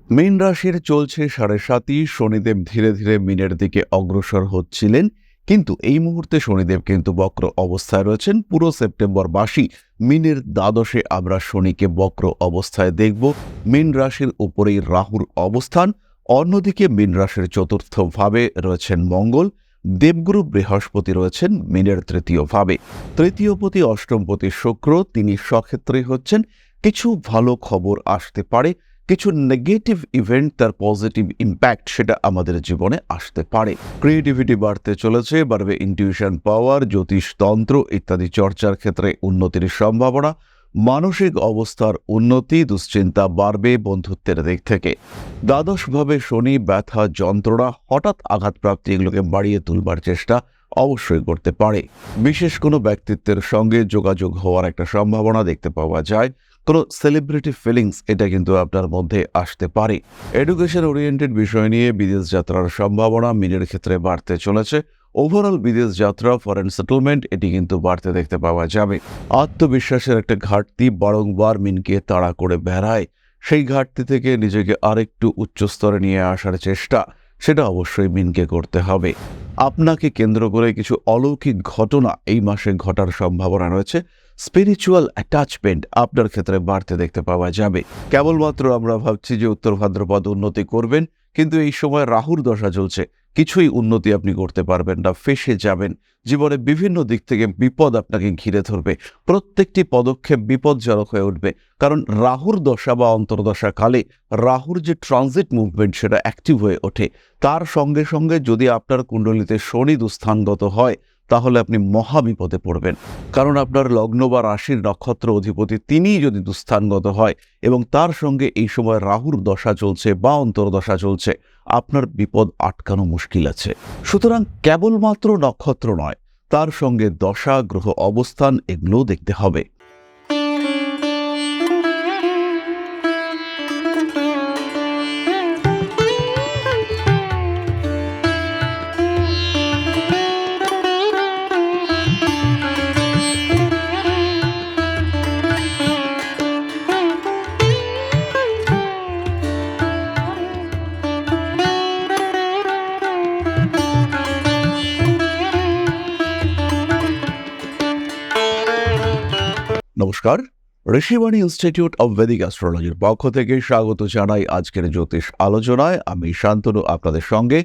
মীন রাশির চলছে 7.5, শনিদেব ধীরে ধীরে মীনের দিকে অগ্রসর হচ্ছিলেন, কিন্তু এই মুহূর্তে শনিদেব কিন্তু বক্র অবস্থায় রয়েছেন। পুরো সেপ্টেম্বর মাসই মীনের দ্বাদশে আমরা শনিকে বক্র অবস্থায় দেখব। মীন রাশির উপরেই রাহুর অবস্থান, অন্যদিকে মীন রাশির চতুর্থ ভাবে রয়েছেন মঙ্গল। দেবগুরু বৃহস্পতি রয়েছেন মীনের তৃতীয় ভাবে। তৃতীয়পতি অষ্টমপতি শুক্র, তিনি স্বক্ষেত্রে হচ্ছেন। কিছু ভালো খবর আসতে পারে, কিছু নেগেটিভ ইভেন্ট তার পজিটিভ ইম্প্যাক্ট সেটা আমাদের জীবনে আসতে পারে। ক্রিয়েটিভিটি বাড়তে চলেছে, বাড়বে ইনটিউশন পাওয়ার, জ্যোতিষতন্ত্র ইত্যাদি চর্চার ক্ষেত্রে উন্নতির সম্ভাবনা, মানসিক অবস্থার উন্নতি, দুশ্চিন্তা বাড়বে বন্ধুত্বের দিক থেকে। দ্বাদশভাবে শনি ব্যথা, যন্ত্রণা, হঠাৎ আঘাতপ্রাপ্তি এগুলোকে বাড়িয়ে তুলবার চেষ্টা অবশ্যই করতে পারে। বিশেষ কোনো ব্যক্তিত্বের সঙ্গে যোগাযোগ হওয়ার একটা সম্ভাবনা দেখতে পাওয়া যায়। কোনো সেলিব্রিটি ফিলিংস এটা কিন্তু আপনার মধ্যে আসতে পারে। এডুকেশন ওরিয়েন্টেড বিষয় নিয়ে বিদেশ যাত্রার সম্ভাবনা মীনের ক্ষেত্রে বাড়তে চলেছে। ওভারঅল বিদেশ যাত্রা, ফরেন সেটেলমেন্ট এটি কিন্তু বাড়তে দেখতে পাওয়া যাবে। আত্মবিশ্বাসের একটা ঘাটতি বারংবার মীনকে তাড়া করে বেড়ায়। সেই ঘাটতি থেকে নিজেকে আরেকটু উচ্চ স্তরে নিয়ে আসার চেষ্টা সেটা অবশ্যই মীনকে করতে হবে। আপনাকে কেন্দ্র করে কিছু অলৌকিক ঘটনা এই মাসে ঘটার সম্ভাবনা রয়েছে। স্পিরিচুয়াল অ্যাটাচমেন্ট আপনার ক্ষেত্রে বাড়তে দেখতে পাওয়া যাবে। কেবলমাত্র আমরা ভাবছি যে উত্তর ভাদ্রপদ উন্নতি করবেন, কিন্তু এই সময় রাহুর দশা চলছে, কিছুই উন্নতি আপনি করতে পারবেন না, ফেঁসে যাবেন। জীবনে বিভিন্ন দিক থেকে বিপদ আপনাকে ঘিরে ধরবে, প্রত্যেকটি পদক্ষেপ বিপজ্জনক হয়ে উঠবে। কারণ রাহুর দশা বা অন্তর্দশা কালে রাহুর যে ট্রানজিট মুভমেন্ট সেটা অ্যাক্টিভ হয়ে ওঠে। তার সঙ্গে সঙ্গে যদি আপনার কুণ্ডলিতে শনি দুস্থানগত হয়, তাহলে আপনি মহাবিপদে পড়বেন। কারণ আপনার লগ্ন বা রাশির নক্ষত্র অধিপতি তিনিই যদি দুস্থানগত হয় এবং তার সঙ্গে এই সময় রাহুর দশা চলছে বা অন্তর্দশা চলছে, আপনার বিপদ আটকানো মুশকিল আছে। সুতরাং কেবলমাত্র নক্ষত্র নয়, তার সঙ্গে দশা, গ্রহ অবস্থান এগুলোও দেখতে হবে। নমস্কার, ঋষিবাণী ইনস্টিটিউট অব ভেদিক অ্যাস্ট্রোলজির পক্ষ থেকে স্বাগত জানাই আজকের জ্যোতিষ আলোচনায়। আমি শান্তনু আপনাদের সঙ্গে।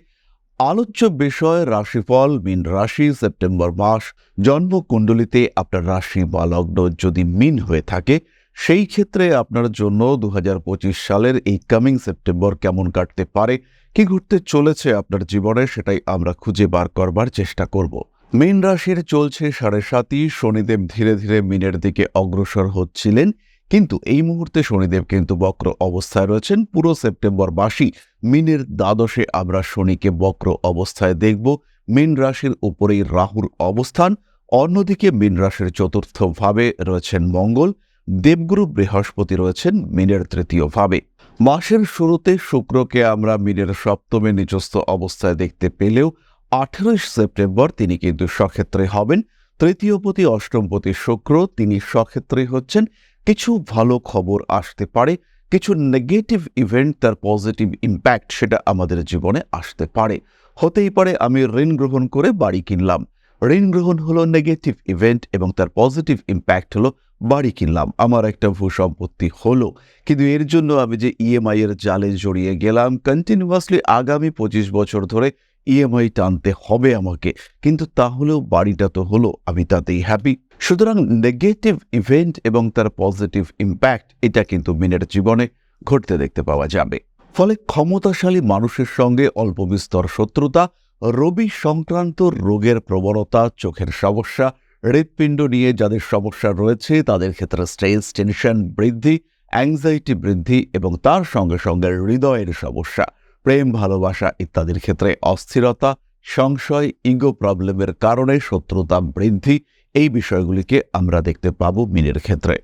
আলোচ্য বিষয় রাশিফল, মীন রাশি, সেপ্টেম্বর মাস। জন্মকুণ্ডলিতে আপনার রাশি বা লগ্ন যদি মীন হয়ে থাকে, সেই ক্ষেত্রে আপনার জন্য 2025 সালের এই কামিং সেপ্টেম্বর কেমন কাটতে পারে, কি ঘটতে চলেছে আপনার জীবনে, সেটাই আমরা খুঁজে বার করবার চেষ্টা করব। মীন রাশির চলছে 7.5, শনিদেব ধীরে ধীরে মীনের দিকে অগ্রসর হচ্ছিলেন, কিন্তু এই মুহূর্তে শনিদেব কিন্তু বক্র অবস্থায় রয়েছেন। পুরো সেপ্টেম্বর মাসই মীনের দ্বাদশে আমরা শনিকে বক্র অবস্থায় দেখব। মীন রাশির উপরেই রাহুর অবস্থান, অন্যদিকে মীন রাশির চতুর্থ ভাবে রয়েছেন মঙ্গল। দেবগুরু বৃহস্পতি রয়েছেন মীনের তৃতীয় ভাবে। মাসের শুরুতে শুক্রকে আমরা মীনের সপ্তমে নিচস্থ অবস্থায় দেখতে পেলেও 18 সেপ্টেম্বর তিনি কিন্তু স্বক্ষেত্রে হবেন। তৃতীয়পতি অষ্টমপতি শুক্র, তিনি স্বক্ষেত্রে হচ্ছেন। কিছু ভালো খবর আসতে পারে, কিছু নেগেটিভ ইভেন্ট তার পজিটিভ ইম্প্যাক্ট সেটা আমাদের জীবনে আসতে পারে। হতেই পারে আমি ঋণ গ্রহণ করে বাড়ি কিনলাম। ঋণ গ্রহণ হলো নেগেটিভ ইভেন্ট এবং তার পজিটিভ ইম্প্যাক্ট হলো বাড়ি কিনলাম, আমার একটা ভূসম্পত্তি হলো। কিন্তু এর জন্য আমি যে ইএমআই এর জালে জড়িয়ে গেলাম, কন্টিনিউয়াসলি আগামী 25 বছর ধরে ইএমআই টানতে হবে আমাকে, কিন্তু তাহলেও বাড়িটা তো হলো, আমি তাতেই হ্যাপি। সুতরাং নেগেটিভ ইভেন্ট এবং তার পজিটিভ ইম্প্যাক্ট এটা কিন্তু মীনের জীবনে ঘটতে দেখতে পাওয়া যাবে। ফলে ক্ষমতাশালী মানুষের সঙ্গে অল্প বিস্তর শত্রুতা, রবি সংক্রান্ত রোগের প্রবণতা, চোখের সমস্যা, হৃৎপিণ্ড নিয়ে যাদের সমস্যা রয়েছে তাদের ক্ষেত্রে স্ট্রেস, টেনশন বৃদ্ধি, অ্যাংজাইটি বৃদ্ধি এবং তার সঙ্গে সঙ্গে হৃদয়ের সমস্যা, প্রেম ভালোবাসা ইত্যাদির ক্ষেত্রে অস্থিরতা, সংশয়, ইগো প্রবলেমের কারণে শত্রুতা বৃদ্ধি, এই বিষয়গুলিকে আমরা দেখতে পাবো মীনের ক্ষেত্রে।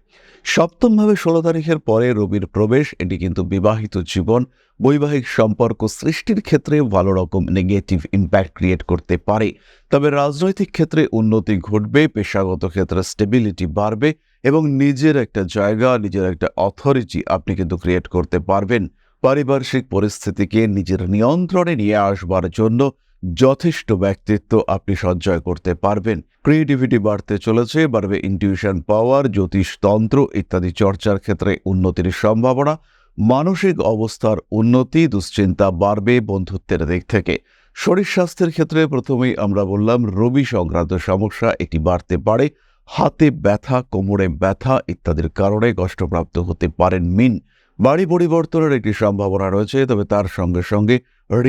সপ্তমভাবে 16 তারিখের পরে রবির প্রবেশ, এটি কিন্তু বিবাহিত জীবন, বৈবাহিক সম্পর্ক সৃষ্টির ক্ষেত্রে ভালো রকম নেগেটিভ ইম্প্যাক্ট ক্রিয়েট করতে পারে। তবে রাজনৈতিক ক্ষেত্রে উন্নতি ঘটবে, পেশাগত ক্ষেত্রে স্টেবিলিটি বাড়বে এবং নিজের একটা জায়গা, নিজের একটা অথরিটি আপনি কিন্তু ক্রিয়েট করতে পারবেন। পারিপার্শ্বিক পরিস্থিতিকে নিজের নিয়ন্ত্রণে নিয়ে আসবার জন্য যথেষ্ট ব্যক্তিত্ব আপনি সঞ্চয় করতে পারবেন। ক্রিয়েটিভিটি বাড়তে চলেছে, বাড়বে ইনটিউশন পাওয়ার, জ্যোতিষতন্ত্র ইত্যাদি চর্চার ক্ষেত্রে উন্নতির সম্ভাবনা, মানসিক অবস্থার উন্নতি, দুশ্চিন্তা বাড়বে বন্ধুত্বের দিক থেকে। শরীর স্বাস্থ্যের ক্ষেত্রে প্রথমেই আমরা বললাম রবি সংক্রান্ত সমস্যা এটি বাড়তে পারে। হাতে ব্যথা, কোমরে ব্যথা ইত্যাদির কারণে কষ্টপ্রাপ্ত হতে পারেন মিন। বাড়ি পরিবর্তনের একটি সম্ভাবনা রয়েছে, তবে তার সঙ্গে সঙ্গে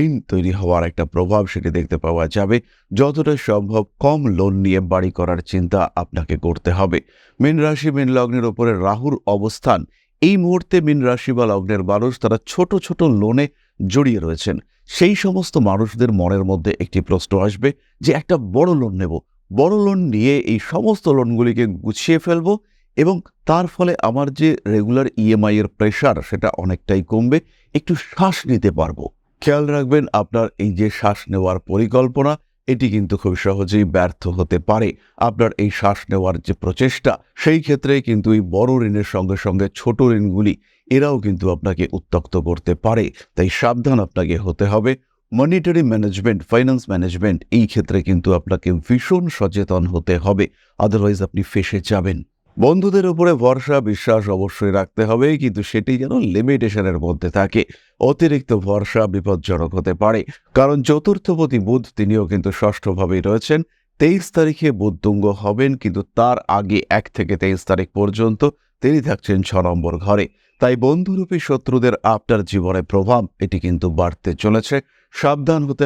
ঋণ তৈরি হওয়ার একটা প্রভাব সেটি দেখতে পাওয়া যাবে। যতটা সম্ভব কম লোন নিয়ে বাড়ি করার চিন্তা আপনাকে করতে হবে। মীন রাশি মীন লগ্নের ওপরে রাহুর অবস্থান, এই মুহূর্তে মীন রাশি বা লগ্নের মানুষ তারা ছোট ছোট লোনে জড়িয়ে রয়েছেন। সেই সমস্ত মানুষদের মনের মধ্যে একটি প্রশ্ন আসবে যে একটা বড় লোন নেব, বড় লোন নিয়ে এই সমস্ত লোনগুলিকে গুছিয়ে ফেলবো এবং তার ফলে আমার যে রেগুলার ইএমআই এর প্রেশার সেটা অনেকটাই কমবে, একটু শ্বাস নিতে পারবো। খেয়াল রাখবেন আপনার এই যে শ্বাস নেওয়ার পরিকল্পনা এটি কিন্তু খুব সহজেই ব্যর্থ হতে পারে। আপনার এই শ্বাস নেওয়ার যে প্রচেষ্টা সেই ক্ষেত্রে কিন্তু এই বড় ঋণের সঙ্গে সঙ্গে ছোট ঋণগুলি এরাও কিন্তু আপনাকে উত্ত্যক্ত করতে পারে, তাই সাবধান আপনাকে হতে হবে। মনিটারি ম্যানেজমেন্ট, ফাইন্যান্স ম্যানেজমেন্ট এই ক্ষেত্রে কিন্তু আপনাকে ভীষণ সচেতন হতে হবে, আদারওয়াইজ আপনি ফেঁসে যাবেন। বন্ধুদের উপরে ভরসা বিশ্বাস অবশ্যই রাখতে হবে, কিন্তু সেটি যেন লিমিটেশনের মধ্যে থাকে। অতিরিক্ত ভরসা বিপজ্জনক হতে পারে, কারণ চতুর্থপতি বুধ তিনিও কিন্তু ষষ্ঠভাবেই রয়েছেন। 23 তারিখে বুধ তুঙ্গ হবেন, কিন্তু তার আগে 1 থেকে 23 তারিখ পর্যন্ত তিনি থাকছেন 6 নম্বর ঘরে। তাই বন্ধুরূপী শত্রুদের আপনার জীবনে প্রভাব এটি কিন্তু বাড়তে চলেছে। সাবধান হতে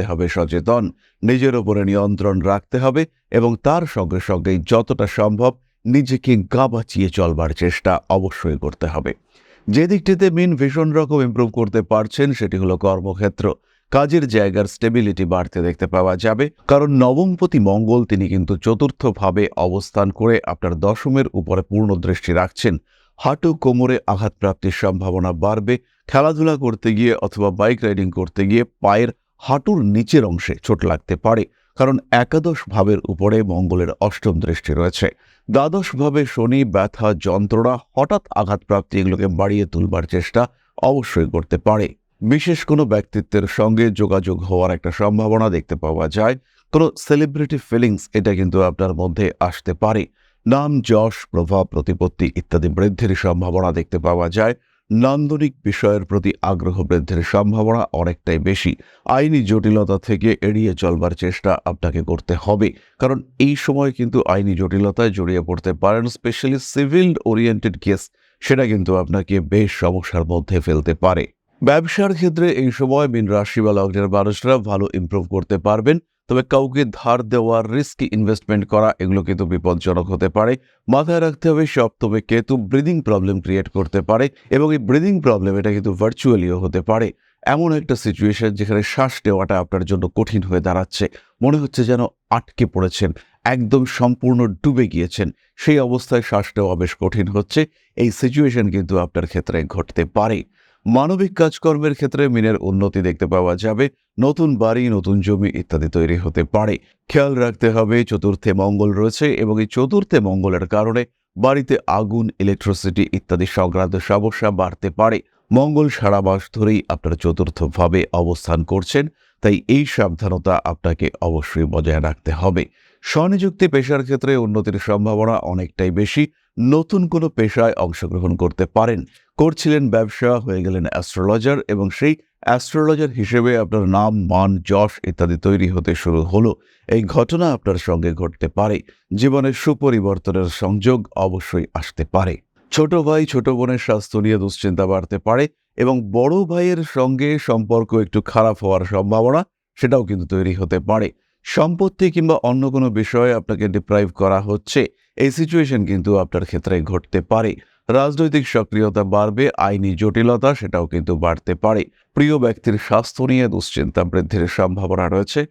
হবে সচেতন, নিজের উপরে নিয়ন্ত্রণ রাখতে হবে এবং তার সঙ্গে সঙ্গেই যতটা সম্ভব নিজেকে গা বাঁচিয়ে চলবার চেষ্টা অবশ্যই করতে হবে। যে দিকটিতে মিন ভীষণ রকম ইমপ্রুভ করতে পারছেন সেটি হলো কর্মক্ষেত্র। কাজের জায়গার স্টেবিলিটি বাড়তে দেখতে পাওয়া যাবে, কারণ নবমপতি মঙ্গল তিনি কিন্তু চতুর্থভাবে অবস্থান করে আপনার দশমের উপরে পূর্ণ দৃষ্টি রাখছেন। হাঁটু কোমরে আঘাতপ্রাপ্তির সম্ভাবনা বাড়বে। খেলাধুলা করতে গিয়ে অথবা বাইক রাইডিং করতে গিয়ে পায়ের হাঁটুর নিচের অংশে চোট লাগতে পারে, কারণ একাদশ ভাবের উপরে মঙ্গলের অষ্টম দৃষ্টি রয়েছে। দ্বাদশ ভাবে শনি, ব্যথা, যন্ত্রণা, হঠাৎ আঘাতপ্রাপ্তি এগুলোকে বাড়িয়ে তুলবার চেষ্টা অবশ্যই করতে পারে। বিশেষ কোনো ব্যক্তিত্বের সঙ্গে যোগাযোগ হওয়ার একটা সম্ভাবনা দেখতে পাওয়া যায়। কোনো সেলিব্রিটি ফিলিংস এটা কিন্তু আপনার মধ্যে আসতে পারে। নাম যশ প্রভাব প্রতিপত্তি ইত্যাদি বৃদ্ধির সম্ভাবনা দেখতে পাওয়া যায়। নান্দনিক বিষয়ের প্রতি আগ্রহ বৃদ্ধির সম্ভাবনা অনেকটাই বেশি। আইনি জটিলতা থেকে এড়িয়ে চলবার চেষ্টা আপনাকে করতে হবে, কারণ এই সময় কিন্তু আইনি জটিলতায় জড়িয়ে পড়তে পারেন। স্পেশালি সিভিল ওরিয়েন্টেড কেস সেটা কিন্তু আপনাকে বেশ সমস্যার মধ্যে ফেলতে পারে। ব্যবসার ক্ষেত্রে এই সময় মীন রাশি বা লগ্নের মানুষরা ভালো ইমপ্রুভ করতে পারবেন, তবে কাউকে ধার দেওয়া, রিস্কি ইনভেস্টমেন্ট করা এগুলো কিন্তু বিপজ্জনক হতে পারে। মাথায় রাখতে হবে সপ্তমে কেতু ব্রিদিং প্রবলেম ক্রিয়েট করতে পারে, এবং এই ব্রিদিং প্রবলেম এটা কিন্তু ভার্চুয়ালিও হতে পারে। এমন একটা সিচুয়েশন যেখানে শ্বাস নেওয়াটা আপনার জন্য কঠিন হয়ে দাঁড়াচ্ছে, মনে হচ্ছে যেন আটকে পড়েছেন, একদম সম্পূর্ণ ডুবে গিয়েছেন, সেই অবস্থায় শ্বাস নেওয়া বেশ কঠিন হচ্ছে। এই সিচুয়েশন কিন্তু আপনার ক্ষেত্রে ঘটতে পারে। মানবিক কাজকর্মের ক্ষেত্রে মিনের উন্নতি দেখতে পাওয়া যাবে। নতুন বাড়ি, নতুন জমি ইত্যাদি তৈরি হতে পারে। খেয়াল রাখতে হবে চতুর্থে মঙ্গল রয়েছে, এবং এই চতুর্থে মঙ্গলের কারণে বাড়িতে আগুন, ইলেকট্রিসিটি ইত্যাদি সংক্রান্ত সমস্যা বাড়তে পারে। মঙ্গল সারা মাস ধরেই আপনার চতুর্থভাবে অবস্থান করছেন, তাই এই সাবধানতা আপনাকে অবশ্যই বজায় রাখতে হবে। স্বনিযুক্তি পেশার ক্ষেত্রে উন্নতির সম্ভাবনা অনেকটাই বেশি। নতুন কোনো পেশায় অংশগ্রহণ করতে পারেন। করছিলেন ব্যবসা, হয়ে গেলেন অ্যাস্ট্রোলজার, এবং সেই অ্যাস্ট্রোলজার হিসেবে আপনার নাম, মান, যশ ইত্যাদি তৈরি হতে শুরু হলো। এই ঘটনা আপনার সঙ্গে ঘটতে পারে। জীবনের সুপরিবর্তনের সংযোগ অবশ্যই আসতে পারে। ছোট ভাই, ছোট বোনের স্বাস্থ্য নিয়ে দুশ্চিন্তা বাড়তে পারে, এবং বড় ভাইয়ের সঙ্গে সম্পর্ক একটু খারাপ হওয়ার সম্ভাবনা সেটাও কিন্তু তৈরি হতে পারে। সম্পত্তি কিংবা অন্য কোনো বিষয়ে আপনাকে ডিপ্রাইভ করা হচ্ছে, এই সিচুয়েশন কিন্তু আপনার ক্ষেত্রে ঘটতে পারে। রাজনৈতিক সক্রিয়তা বাড়বে, আইনি জটিলতা সেটাও কিন্তু বাড়তে পারে। প্রিয় ব্যক্তির স্বাস্থ্য নিয়ে দুশ্চিন্তা বৃদ্ধির সম্ভাবনা রয়েছে।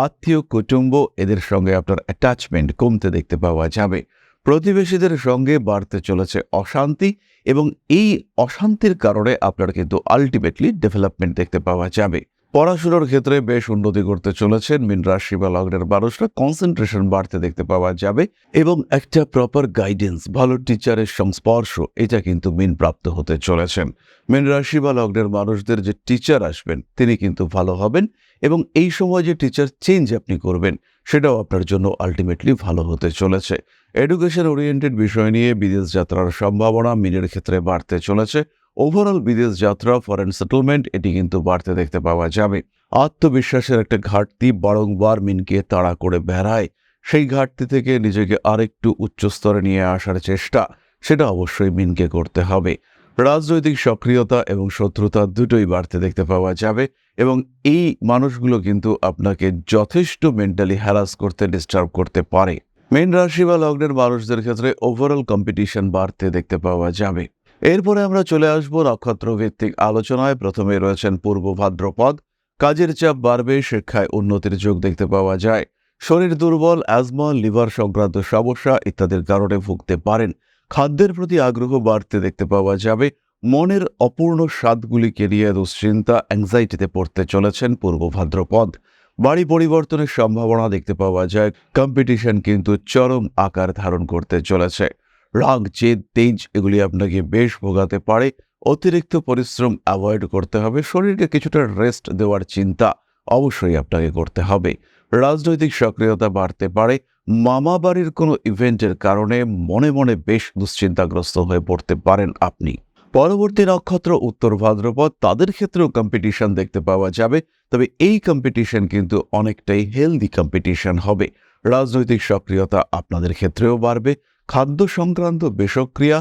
আত্মীয় কুটুম্ব এদের সঙ্গে আপনার অ্যাটাচমেন্ট কমতে দেখতে পাওয়া যাবে। প্রতিবেশীদের সঙ্গে বাড়তে চলেছে অশান্তি, এবং এই অশান্তির কারণে আপনার কিন্তু আলটিমেটলি ডেভেলপমেন্ট দেখতে পাওয়া যাবে। পড়াশোনার ক্ষেত্রে বেশ উন্নতি করতে চলেছেন মীন রাশি বা লগ্নের মানুষরা, কনসেন্ট্রেশন বাড়তে দেখতে পাওয়া যাবে এবং একটা প্রপার গাইডেন্স, ভালো টিচারের সংস্পর্শ, এটা কিন্তু মীন প্রাপ্ত হতে চলেছেন। মীন রাশি বা লগ্নের মানুষদের যে টিচার আসবেন তিনি কিন্তু ভালো হবেন এবং এই সময় যে টিচার চেঞ্জ আপনি করবেন সেটাও আপনার জন্য আলটিমেটলি ভালো হতে চলেছে। এডুকেশন ওরিয়েন্টেড বিষয় নিয়ে বিদেশ যাত্রার সম্ভাবনা মীনের ক্ষেত্রে বাড়তে চলেছে। ওভারঅল বিদেশ যাত্রা, ফরেন সেটেলমেন্ট, এটি কিন্তু বাড়তে দেখতে পাওয়া যাবে। আত্মবিশ্বাসের একটা ঘাটতি বারংবার মিনকে তাড়া করে বেড়ায়, সেই ঘাটতি থেকে নিজেকে আরেকটু উচ্চ স্তরে নিয়ে আসার চেষ্টা, সেটা অবশ্যই মিনকে করতে হবে। রাজনৈতিক সক্রিয়তা এবং শত্রুতা দুটোই বাড়তে দেখতে পাওয়া যাবে এবং এই মানুষগুলো কিন্তু আপনাকে যথেষ্ট মেন্টালি হ্যারাস করতে, ডিস্টার্ব করতে পারে। মীন রাশি বা লগ্নের মানুষদের ক্ষেত্রে ওভারঅল কম্পিটিশন বাড়তে দেখতে পাওয়া যাবে। এরপরে আমরা চলে আসব নক্ষত্র ভিত্তিক আলোচনায়। প্রথমে রয়েছেন পূর্ব ভাদ্রপদ। কাজের চাপ বাড়বে, শিক্ষায় উন্নতির যোগ দেখতে পাওয়া যায়। শরীর দুর্বল, অ্যাজমা, লিভার সংক্রান্ত সমস্যা ইত্যাদির কারণে ভুগতে পারেন। খাদ্যের প্রতি আগ্রহ বাড়তে দেখতে পাওয়া যাবে। মনের অপূর্ণ স্বাদগুলিকে নিয়ে দুশ্চিন্তা, অ্যাংজাইটিতে পড়তে চলেছেন পূর্ব ভাদ্রপদ। বাড়ি পরিবর্তনের সম্ভাবনা দেখতে পাওয়া যায়। কম্পিটিশন কিন্তু চরম আকার ধারণ করতে চলেছে। রাগ, জেদ, তেজ এগুলি আপনাকে বেশ ভোগাতে পারে। অতিরিক্ত পরিশ্রম অ্যাভয়েড করতে হবে। শরীরকে কিছুটা রেস্ট দেওয়ার চিন্তা অবশ্যই আপনাকে করতে হবে। রাজনৈতিক সক্রিয়তা বাড়তে পারে। মামা বাড়ির কোনো ইভেন্টের কারণে মনে মনে বেশ দুশ্চিন্তাগ্রস্ত হয়ে পড়তে পারেন আপনি। পরবর্তী নক্ষত্র উত্তর ভাদ্রপদ, তাদের ক্ষেত্রেও কম্পিটিশন দেখতে পাওয়া যাবে, তবে এই কম্পিটিশন কিন্তু অনেকটাই হেলদি কম্পিটিশন হবে। রাজনৈতিক সক্রিয়তা আপনাদের ক্ষেত্রেও বাড়বে। খাদ্য সংক্রান্ত বিষক্রিয়া,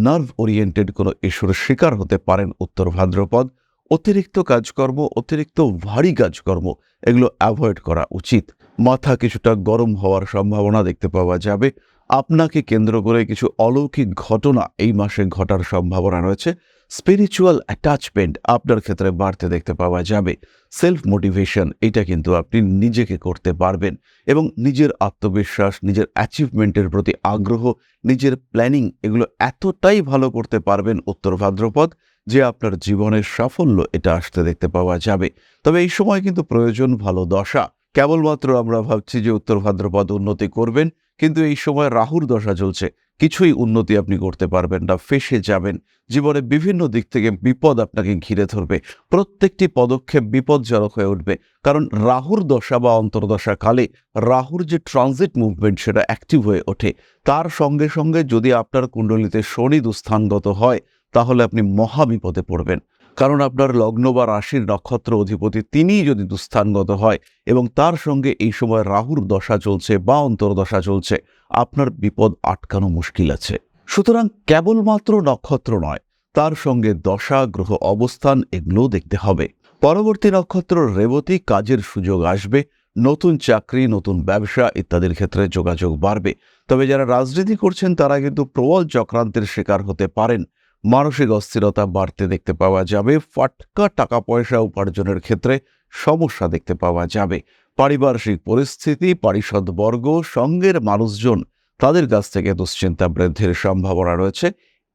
নার্ভ ওরিয়েন্টেড কোনো ইস্যুর শিকার হতে পারেন উত্তর ভাদ্রপদ। অতিরিক্ত কাজকর্ম, অতিরিক্ত ভারী কাজকর্ম এগুলো অ্যাভয়েড করা উচিত। মাথা কিছুটা গরম হওয়ার সম্ভাবনা দেখতে পাওয়া যাবে। আপনাকে কেন্দ্র করে কিছু অলৌকিক ঘটনা এই মাসে ঘটার সম্ভাবনা রয়েছে। স্পিরিচুয়াল অ্যাটাচমেন্ট আপনার ক্ষেত্রে বাড়তে দেখতে পাওয়া যাবে। সেলফ মোটিভেশন, এটা কিন্তু আপনি নিজেকে করতে পারবেন এবং নিজের আত্মবিশ্বাস, নিজের অ্যাচিভমেন্টের প্রতি আগ্রহ, নিজের প্ল্যানিং এগুলো এতটাই ভালো করতে পারবেন উত্তর ভাদ্রপদ যে আপনার জীবনের সাফল্য এটা আসতে দেখতে পাওয়া যাবে। তবে এই সময় কিন্তু প্রয়োজন ভালো দশা। কেবলমাত্র আমরা ভাবছি যে উত্তর ভাদ্রপদ উন্নতি করবেন, কিন্তু এই সময় রাহুর দশা চলছে, কিছুই উন্নতি আপনি করতে পারবেন না, ফেঁসে যাবেন। জীবনে বিভিন্ন দিক থেকে বিপদ আপনাকে ঘিরে ধরবে। প্রত্যেকটি পদক্ষেপ বিপজ্জনক হয়ে উঠবে, কারণ রাহুর দশা বা অন্তর্দশা কালে রাহুর যে ট্রানজিট মুভমেন্ট সেটা অ্যাক্টিভ হয়ে ওঠে। তার সঙ্গে সঙ্গে যদি আপনার কুণ্ডলিতে শনি দুস্থানগত হয় তাহলে আপনি মহা বিপদে পড়বেন, কারণ আপনার লগ্ন বা রাশির নক্ষত্র অধিপতি তিনিই যদি দুস্থানগত হয় এবং তার সঙ্গে এই সময় রাহুর দশা চলছে বা অন্তর্দশা চলছে, আপনার বিপদ আটকানো মুশকিল আছে। সুতরাং কেবলমাত্র নক্ষত্র নয়, তার সঙ্গে দশা, গ্রহ অবস্থান এগুলোও দেখতে হবে। পরবর্তী নক্ষত্র রেবতী, কাজের সুযোগ আসবে। নতুন চাকরি, নতুন ব্যবসা ইত্যাদির ক্ষেত্রে যোগাযোগ বাড়বে। তবে যারা রাজনীতি করছেন তারা কিন্তু প্রবল চক্রান্তের শিকার হতে পারেন। মানসিক অস্থিরতা বাড়তে দেখতে পাওয়া যাবে। ফাটকা টাকা পয়সা উপার্জনের ক্ষেত্রে সমস্যা দেখতে পাওয়া যাবে। পারিপার্শ্বিক পরিস্থিতি, পারিষদবর্গ, সঙ্গের মানুষজন তাদের কাছ থেকে দুশ্চিন্তা বৃদ্ধির সম্ভাবনা রয়েছে।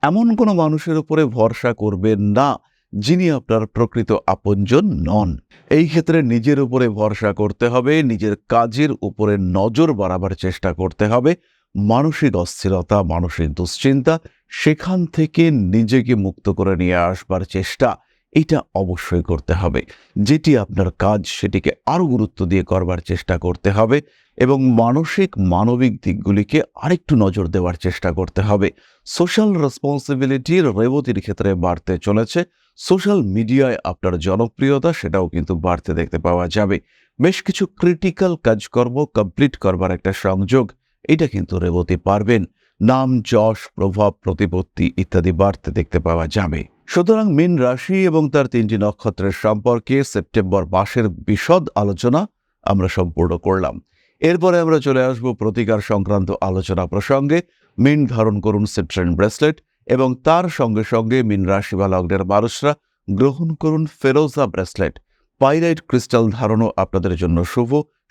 এমন কোনো মানুষের উপরে ভরসা করবেন না যিনি আপনার প্রকৃত আপনজন নন। এই ক্ষেত্রে নিজের উপরে ভরসা করতে হবে, নিজের কাজের উপরে নজর বাড়াবার চেষ্টা করতে হবে। মানসিক অস্থিরতা, মানসিক দুশ্চিন্তা, সেখান থেকে নিজেকে মুক্ত করে নিয়ে আসবার চেষ্টা এটা অবশ্যই করতে হবে। যেটি আপনার কাজ সেটিকে আরও গুরুত্ব দিয়ে করবার চেষ্টা করতে হবে এবং মানসিক মানবিক দিকগুলিকে আরেকটু নজর দেওয়ার চেষ্টা করতে হবে। সোশ্যাল রেসপন্সিবিলিটি রেবতীর ক্ষেত্রে বাড়তে চলেছে। সোশ্যাল মিডিয়ায় আপনার জনপ্রিয়তা সেটাও কিন্তু বাড়তে দেখতে পাওয়া যাবে। বেশ কিছু ক্রিটিক্যাল কাজকর্ম কমপ্লিট করবার একটা সংযোগ এটা কিন্তু রেবতী পারবেন। নাম, যশ, প্রভাব, প্রতিপত্তি ইত্যাদি বাড়তে দেখতে পাওয়া যাবে। সুতরাং মীন রাশি এবং তার তিনটি নক্ষত্রের সম্পর্কে সেপ্টেম্বর মাসের বিশদ আলোচনা আমরা সম্পূর্ণ করলাম। এরপরে আমরা চলে আসব প্রতিকার সংক্রান্ত আলোচনা প্রসঙ্গে। মীন ধারণ করুন সিট্রেন ব্রেসলেট এবং তার সঙ্গে সঙ্গে মীন রাশি বা লগ্নের মানুষরা গ্রহণ করুন ফেরোজা ব্রেসলেট। পাইরাইট ক্রিস্টাল ধারণও আপনাদের জন্য শুভ।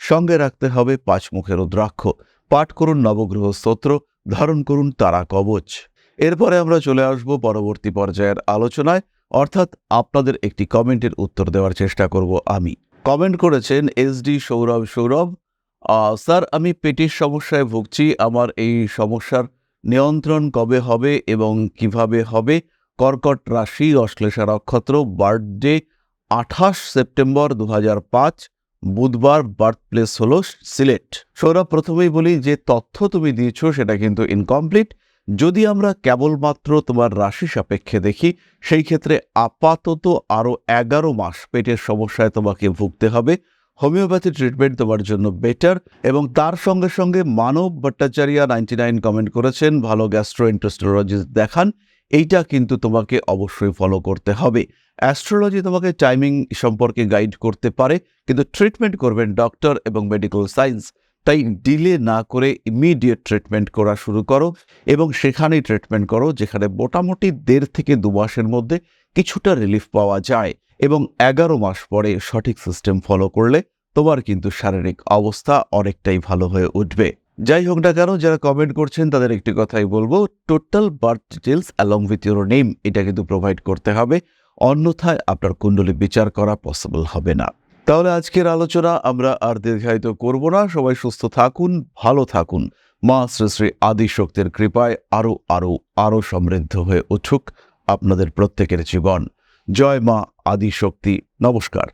সঙ্গে রাখতে হবে 5 মুখের রুদ্রাক্ষ। পাঠ করুন নবগ্রহ স্তোত্র, ধারণ করুন তারা কবচ। এরপরে আমরা চলে আসব পরবর্তী পর্যায়ের আলোচনায়, অর্থাৎ আপনাদের একটি কমেন্টের উত্তর দেওয়ার চেষ্টা করব আমি। কমেন্ট করেছেন SD সৌরভ। স্যার, আমি পেটের সমস্যায় ভুগছি। আমার এই সমস্যার নিয়ন্ত্রণ কবে হবে এবং কিভাবে হবে? কর্কট রাশি, অশ্লেষা নক্ষত্র, বার্থডে 28 সেপ্টেম্বর 2005, বুধবার, বার্থ প্লেস হলো সিলেট। সৌরভ, প্রথমেই বলি যে তথ্য তুমি দিয়েছো সেটা কিন্তু ইনকমপ্লিট। যদি আমরা কেবলমাত্র তোমার রাশি সাপেক্ষে দেখি, সেই ক্ষেত্রে আপাতত আরও 11 মাস পেটের সমস্যায় তোমাকে ভুগতে হবে। হোমিওপ্যাথি ট্রিটমেন্ট তোমার জন্য বেটার। এবং তার সঙ্গে সঙ্গে মানব ভট্টাচার্য 99 কমেন্ট করেছেন, ভালো গ্যাস্ট্রোএন্টারোলজিস্ট দেখান। এইটা কিন্তু তোমাকে অবশ্যই ফলো করতে হবে। অ্যাস্ট্রোলজি তোমাকে টাইমিং সম্পর্কে গাইড করতে পারে, কিন্তু ট্রিটমেন্ট করবেন ডক্টর এবং মেডিকেল সায়েন্স। তাই ডিলে না করে ইমিডিয়েট ট্রিটমেন্ট করা শুরু করো এবং সেখানেই ট্রিটমেন্ট করো যেখানে মোটামুটি 1.5 থেকে 2 মাসের মধ্যে কিছুটা রিলিফ পাওয়া যায়। এবং 11 মাস পরে সঠিক সিস্টেম ফলো করলে তোমার কিন্তু শারীরিক অবস্থা অনেকটাই ভালো হয়ে উঠবে। যাই হোক না কেন, যারা কমেন্ট করছেন তাদের একটি কথাই বলবো, total birth details along with your name এটা কিন্তু প্রোভাইড করতে হবে, অন্যথায় আপনার কুণ্ডলী বিচার করা পসিবল হবে না। তাহলে আজকের আলোচনা আমরা আর দীর্ঘায়িত করব না। সবাই সুস্থ থাকুন, ভালো থাকুন। মা শ্রী শ্রী আদিশক্তির কৃপায় আরো সমৃদ্ধ হয়ে উঠুক আপনাদের প্রত্যেকের জীবন। জয় মা আদিশক্তি। নমস্কার।